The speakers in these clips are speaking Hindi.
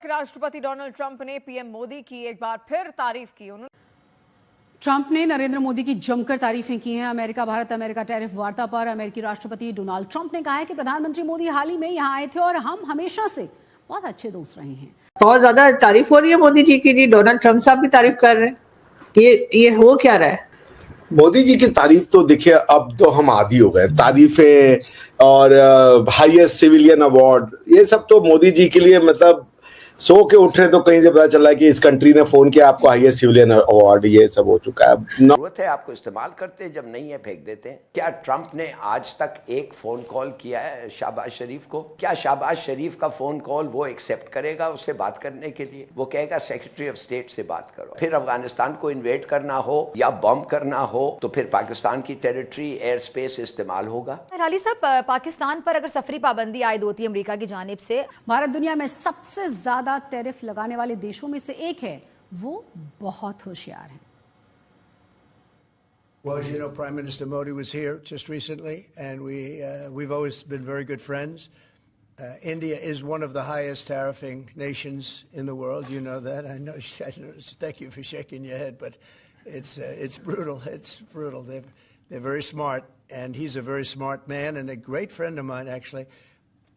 राष्ट्रपति डोनाल्ड ट्रंप ने पीएम मोदी की एक बार फिर तारीफ की। ट्रंप ने नरेंद्र मोदी की जमकर तारीफें की हैं। अमेरिका भारत अमेरिका टैरिफ वार्ता पर अमेरिकी राष्ट्रपति डोनाल्ड ट्रंप ने कहा है कि प्रधानमंत्री मोदी हाल ही में यहां आए थे और हम हमेशा से बहुत अच्छे दोस्त रहे हैं। बहुत ज्यादा तारीफ हो रही है मोदी जी की। जी डोनाल्ड ट्रंप साहब भी तारीफ कर रहे हैं। ये हो क्या रहा है? मोदी जी की तारीफ तो देखिए, अब तो हम आदी हो गए तारीफें और हाईएस्ट सिविलियन अवार्ड, ये सब तो मोदी जी के लिए मतलब सो के उठ रहे तो कहीं से पता चला कि इस कंट्री ने फोन किया आपको हाईएस्ट सिविलियन अवार्ड, ये सब हो चुका है। जरूरत है आपको इस्तेमाल करते हैं, जब नहीं है फेंक देते हैं। क्या ट्रंप ने आज तक एक फोन कॉल किया है शहबाज शरीफ को? क्या शहबाज शरीफ का फोन कॉल वो एक्सेप्ट करेगा उससे बात करने के लिए? वो कहेगा सेक्रेटरी ऑफ स्टेट से बात करो। फिर अफगानिस्तान को इन्वेड करना हो या बॉम्ब करना हो तो फिर पाकिस्तान की टेरिटरी एयर स्पेस इस्तेमाल होगा। अली साहब, पाकिस्तान पर अगर सफरी पाबंदी आयद होती है अमेरिका की जानिब से, भारत दुनिया में सबसे ज्यादा टैरिफ लगाने वाले देशों में से एक है। वो बहुत होशियार है। Well, as you know, Prime Minister Modi was here just recently, and we've always been very good friends. India is one of the highest tariffing nations in the world. You know that. I know. Thank you for shaking your head, but it's brutal. It's brutal. They're very smart, and he's a very smart man and a great friend of mine, actually.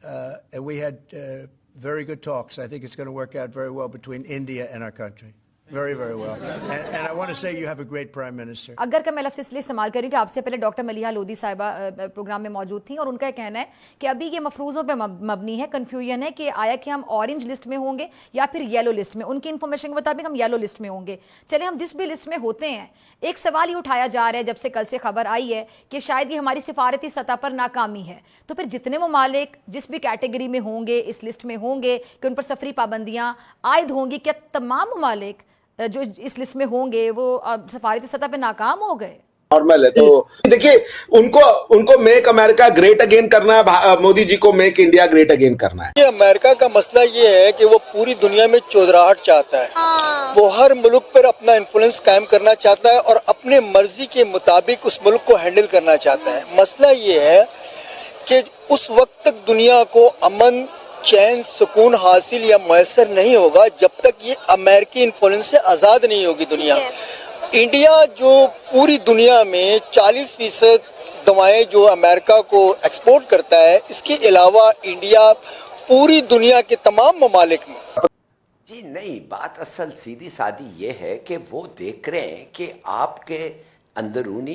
And we had very good talks. I think it's going to work out very well between India and our country. Very, very well. And I want to say you have a great prime minister. अगर का मैं लफ्ज़ इसलिए इस्तेमाल करूँ कि आपसे पहले डॉक्टर मलिहा लोधी साहिबा प्रोग्राम में मौजूद थी और उनका कहना है कि अभी ये मफरूज़ों पे मबनी है। कन्फ्यूजन है कि आया कि हम ऑरेंज लिस्ट में होंगे या फिर येलो लिस्ट में। उनकी इन्फॉर्मेशन के मुताबिक हम येलो लिस्ट में होंगे। चले हम जिस भी लिस्ट में होते हैं, एक सवाल ये उठाया जा रहा है जब से कल से खबर आई है कि शायद ये हमारी सिफारती सतह पर नाकामी है। तो फिर जितने ममालिक जिस भी कैटेगरी में होंगे, इस लिस्ट में होंगे कि उन पर सफरी पाबंदियां आयद होंगी, क्या तमाम ममालिक जो इस लिस्ट में होंगे वो सफारती सतह पे नाकाम हो गए? नॉर्मल है। तो देखिए, उनको मेक अमेरिका ग्रेट अगेन करना है, मोदी जी को मेक इंडिया ग्रेट अगेन करना है। ये अमेरिका का मसला ये है कि वो पूरी दुनिया में चौधराहट चाहता है। वो हर मुल्क पर अपना इन्फ्लुएंस कायम करना चाहता है और अपने मर्जी के मुताबिक उस मुल्क को हैंडल करना चाहता है। मसला ये है कि उस वक्त तक दुनिया को अमन, चैन, सुकून हासिल या मैसर नहीं होगा जब तक ये अमेरिकी इन्फ्लुएंस से आज़ाद नहीं होगी दुनिया। इंडिया जो पूरी दुनिया में 40% दवाएं जो अमेरिका को एक्सपोर्ट करता है, इसके अलावा इंडिया पूरी दुनिया के तमाम ममालिक में। जी नहीं, बात असल सीधी सादी ये है कि वो देख रहे हैं कि आपके अंदरूनी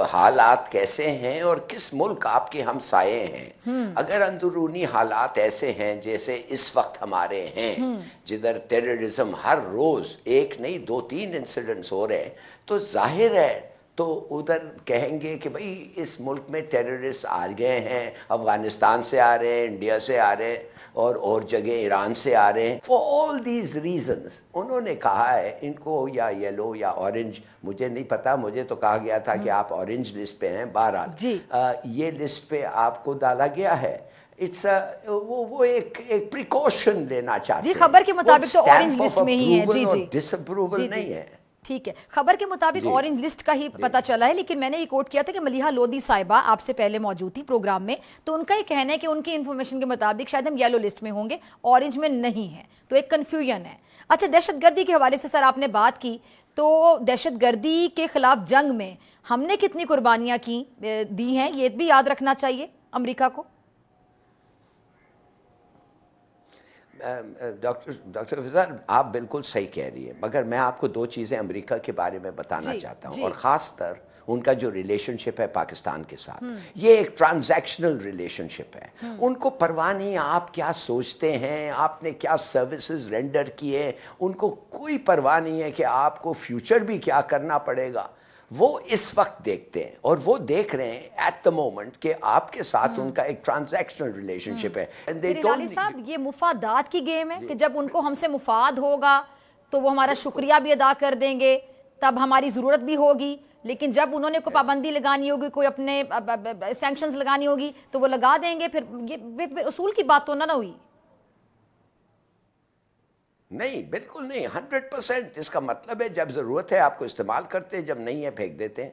हालात कैसे हैं और किस मुल्क आपके हमसाये हैं। अगर अंदरूनी हालात ऐसे हैं जैसे इस वक्त हमारे हैं, जिधर टेररिज्म हर रोज एक नहीं 2-3 इंसिडेंट्स हो रहे हैं, तो जाहिर है तो उधर कहेंगे कि भाई इस मुल्क में टेररिस्ट आ गए हैं, अफगानिस्तान से आ रहे हैं, इंडिया से आ रहे हैं और जगह ईरान से आ रहे हैं। फॉर ऑल दीज रीजंस उन्होंने कहा है इनको या येलो या ऑरेंज, मुझे नहीं पता, मुझे तो कहा गया था कि आप ऑरेंज लिस्ट पे हैं। बहरहाल ये लिस्ट पे आपको डाला गया है। इट्स वो एक प्रिकॉशन लेना चाहते हैं। जी, खबर के मुताबिक तो ऑरेंज लिस्ट में ही है। जी जी, डिसअप्रूवल नहीं है। ठीक है, खबर के मुताबिक ऑरेंज लिस्ट का ही पता चला है। लेकिन मैंने ये कोट किया था कि मलिहा लोधी साहिबा आपसे पहले मौजूद थी प्रोग्राम में, तो उनका ये कहना है कि उनकी इंफॉर्मेशन के मुताबिक शायद हम येलो लिस्ट में होंगे, ऑरेंज में नहीं है। तो एक कन्फ्यूजन है। अच्छा, दहशतगर्दी के हवाले से सर आपने बात की, तो दहशतगर्दी के खिलाफ जंग में हमने कितनी कुर्बानियां दी हैं, ये भी याद रखना चाहिए अमेरिका को। डॉक्टर फिजान, आप बिल्कुल सही कह रही है, मगर मैं आपको 2 चीज़ें अमेरिका के बारे में बताना चाहता हूँ, और ख़ासतर उनका जो रिलेशनशिप है पाकिस्तान के साथ। ये एक ट्रांजैक्शनल रिलेशनशिप है। उनको परवाह नहीं आप क्या सोचते हैं, आपने क्या सर्विसेज रेंडर किए, उनको कोई परवाह नहीं है कि आपको फ्यूचर भी क्या करना पड़ेगा। वो इस वक्त देखते हैं और वो देख रहे हैं एट द मोमेंट कि आपके साथ उनका एक ट्रांजैक्शनल रिलेशनशिप है। साहब, ये मुफादात की गेम है कि जब उनको हमसे मुफाद होगा तो वो हमारा शुक्रिया भी अदा कर देंगे, तब हमारी जरूरत भी होगी। लेकिन जब उन्होंने कोई पाबंदी लगानी होगी, कोई अपने सैंक्शंस लगानी होगी तो वो लगा देंगे। फिर ये उसूल की बात तो ना हुई। नहीं, बिल्कुल नहीं, 100%। इसका मतलब है जब जरूरत है आपको इस्तेमाल करते हैं, जब नहीं है फेंक देते हैं।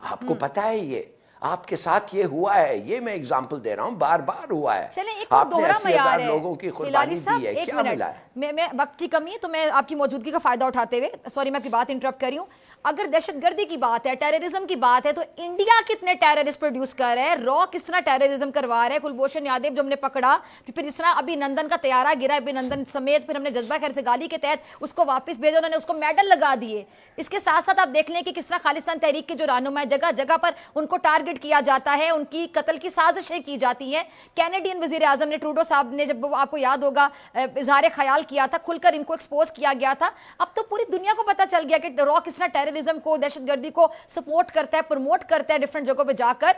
आपको पता है ये आपके साथ ये हुआ है, ये मैं एग्जांपल दे रहा हूं, बार बार हुआ है। चलें, एक और आपने दोहरा 80,000 मयार है लोगों की हिलारी कुर्बानी साहब, दी है, एक क्या मिनट, मिला है? मैं वक्त की कमी है तो मैं आपकी मौजूदगी का फायदा उठाते हुए, सॉरी मैं आपकी बात इंटरप्ट कर रही हूं, अगर दहशतगर्दी की बात है, टेररिज्म की बात है, तो इंडिया कितने टेररिस्ट प्रोड्यूस कर रहा है, रॉ किस तरह टेररिज्म करवा रहा है, कुलभूषण यादव जो हमने पकड़ा, फिर इस तरह अभिनंदन का तैयारा गिरा, अभिनंदन समेत, फिर हमने जज्बा खैर से गाली के तहत उसको वापस भेजा, उन्होंने उसको मेडल लगा दिए। इसके साथ साथ आप देख लें कि किस तरह खालिस्तान तहरीक के जो रहनुमा है, जगह जगह पर उनको टारगेट किया जाता है, उनकी कत्ल की साजिशें की जाती हैं। कैनेडियन वजीर आजम ने, ट्रूडो साहब ने, जब आपको याद होगा इजहार ख्याल किया था, खुलकर इनको एक्सपोज किया गया था। अब तो पूरी दुनिया को पता चल गया कि रॉ किस तरह टेररिज्म को, दहशतगर्दी को सपोर्ट करता है, प्रमोट करता है, डिफरेंट जगहों पे जाकर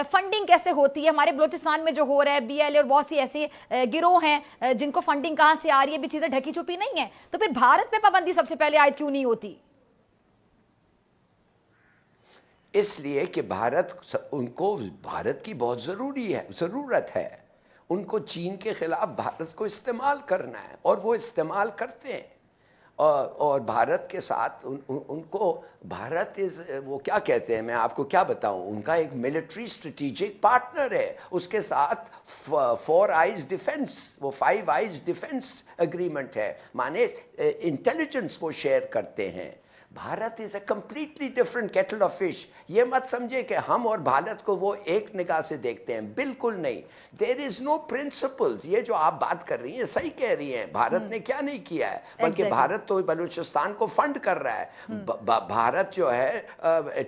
फंडिंग कैसे होती है। हमारे बलोचिस्तान में जो हो रहा है, BLA और बहुत सी ऐसी गिरोह हैं जिनको फंडिंग कहां से आ रही है, भी चीजें ढकी छुपी नहीं है। तो फिर भारत पे पाबंदी सबसे पहले आयद क्यों नहीं होती? इसलिए कि उनको भारत की बहुत जरूरत है। उनको चीन के खिलाफ भारत को इस्तेमाल करना है और वो इस्तेमाल करते हैं। और भारत के साथ उनको भारत वो क्या कहते हैं, मैं आपको क्या बताऊं, उनका एक मिलिट्री स्ट्रेटेजिक पार्टनर है। उसके साथ 4 आइज डिफेंस, वो 5 आइज डिफेंस एग्रीमेंट है, माने इंटेलिजेंस वो शेयर करते हैं। Bharat is a completely different kettle of fish. ये मत समझे कि हम और भारत को वो एक निगाह से देखते हैं, बिल्कुल नहीं। There is no principles. ये जो आप बात कर रही हैं सही कह रही हैं, भारत ने क्या नहीं किया है, बल्कि भारत तो बलूचिस्तान को फंड कर रहा है। भारत जो है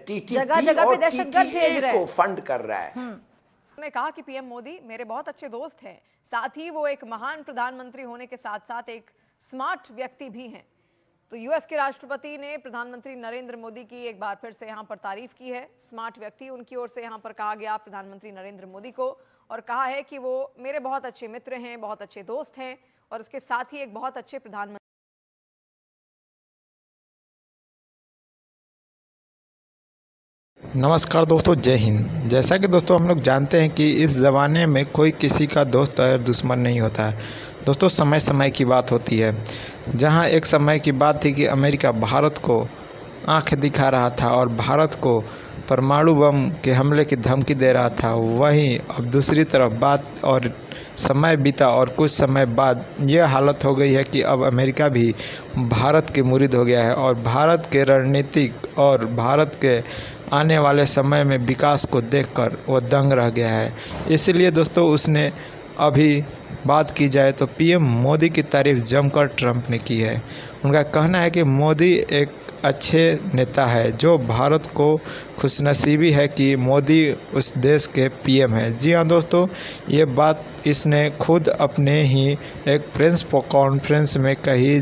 TTP और TTA को फंड कर रहा है। उन्होंने कहा कि पीएम मोदी मेरे बहुत अच्छे दोस्त हैं, साथ ही वो एक महान प्रधानमंत्री होने के साथ साथ एक स्मार्ट व्यक्ति भी हैं। तो यूएस के राष्ट्रपति ने प्रधानमंत्री नरेंद्र मोदी की एक बार फिर से यहां पर तारीफ की है। स्मार्ट व्यक्ति उनकी ओर से यहां पर कहा गया प्रधानमंत्री नरेंद्र मोदी को, और कहा है कि वो मेरे बहुत अच्छे मित्र हैं, बहुत अच्छे दोस्त हैं, और इसके साथ ही एक बहुत अच्छे प्रधानमंत्री। नमस्कार दोस्तों, जय हिंद। जैसा कि दोस्तों हम लोग जानते हैं कि इस ज़माने में कोई किसी का दोस्त और दुश्मन नहीं होता है। दोस्तों समय समय की बात होती है। जहां एक समय की बात थी कि अमेरिका भारत को आंख दिखा रहा था और भारत को परमाणु बम के हमले की धमकी दे रहा था, वहीं अब दूसरी तरफ बात और समय बीता और कुछ समय बाद यह हालत हो गई है कि अब अमेरिका भी भारत के मुरीद हो गया है और भारत के रणनीतिक और भारत के आने वाले समय में विकास को देखकर वो दंग रह गया है। इसलिए दोस्तों उसने अभी बात की जाए तो पीएम मोदी की तारीफ जमकर ट्रंप ने की है। उनका कहना है कि मोदी एक अच्छे नेता है, जो भारत को खुशनसीबी है कि मोदी उस देश के पीएम है। जी हाँ दोस्तों, ये बात इसने खुद अपने ही एक प्रेस कॉन्फ्रेंस में कही।